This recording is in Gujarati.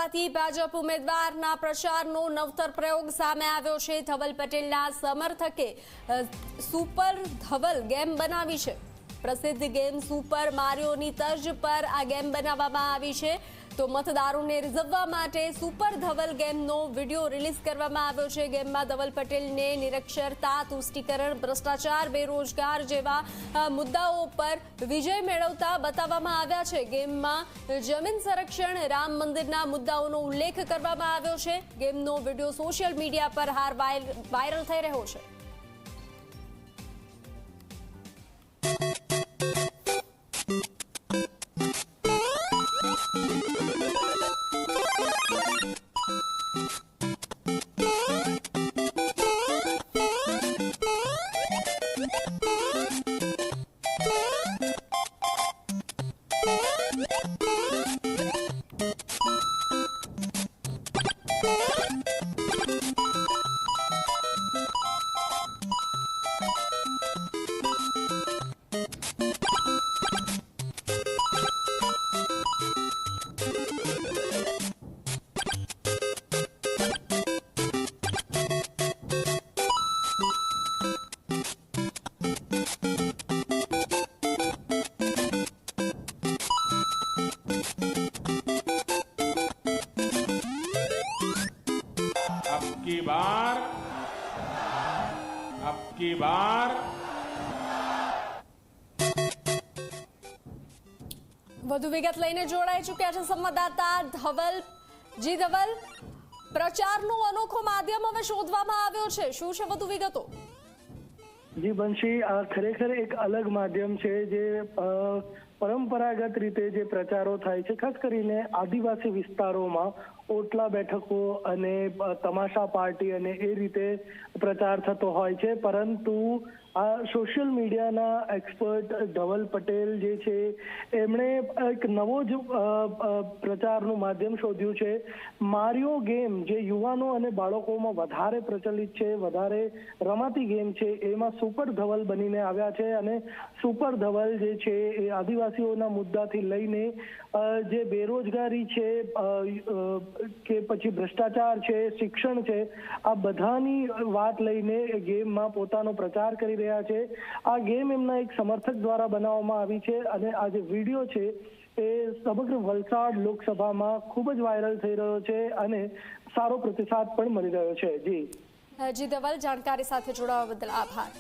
હોવાથી ભાજપ ઉમેદવારના પ્રચારનો નવતર પ્રયોગ સામે આવ્યો છે। ધવલ પટેલના સમર્થકે સુપર ધવલ ગેમ બનાવી છે। પ્રસિદ્ધ ગેમ સુપર મારિયોની તર્જ પર આ ગેમ બનાવવામાં આવી છે। તો મતદારોને રીઝવવા માટે સુપર ધવલ ગેમનો વિડીયો રિલીઝ કરવામાં આવ્યો છે। ગેમમાં ધવલ પટેલને નિરક્ષરતા, તુષ્ટિકરણ, ભ્રષ્ટાચાર, બેરોજગાર જેવા મુદ્દાઓ પર વિજય મેળવતા બતાવવામાં આવ્યા છે। ગેમમાં જમીન સંરક્ષણ, રામ મંદિરના મુદ્દાઓનો ઉલ્લેખ કરવામાં આવ્યો છે। ગેમનો વિડીયો સોશિયલ મીડિયા પર હાલ વાયરલ થઈ રહ્યો છે। अब की बार વધુ વિગત લઈને જોડાઈ ચૂક્યા છે સંવાદદાતા ધવલ। જી ધવલ, પ્રચારનો અનોખો માધ્યમ હવે શોધવામાં આવ્યો છે, શું છે વધુ વિગતો? જી બંશી, આ ખરેખર એક અલગ માધ્યમ છે જે પરંપરાગત રીતે જે પ્રચારો થાય છે, ખાસ કરીને આદિવાસી વિસ્તારોમાં ઓટલા બેઠકો અને તમાશા પાર્ટી અને એ રીતે પ્રચાર થતો હોય છે। પરંતુ આ સોશિયલ મીડિયાના એક્સપર્ટ ધવલ પટેલ જે છે એમણે એક નવો જ પ્રચારનું માધ્યમ શોધ્યું છે। મારિયો ગેમ જે યુવાનો અને બાળકોમાં વધારે પ્રચલિત છે, વધારે રમાતી ગેમ છે, એમાં સુપર ધવલ બનીને આવ્યા છે। અને સુપર ધવલ જે છે એ આદિવાસીઓના મુદ્દાથી લઈને જે બેરોજગારી છે કે પછી ભ્રષ્ટાચાર છે, શિક્ષણ છે, આ બધાની વાત લઈને ગેમમાં પોતાનો પ્રચાર કરી રહ્યા છે। આ ગેમ એમના એક સમર્થક દ્વારા બનાવવામાં આવી છે અને આ જે વિડીયો છે એ સમગ્ર વલસાડ લોકસભામાં ખૂબ જ વાયરલ થઈ રહ્યો છે અને સારો પ્રતિસાદ પણ મળી રહ્યો છે। જી ધવલ, જાણકારી સાથે જોડાવા બદલ આભાર।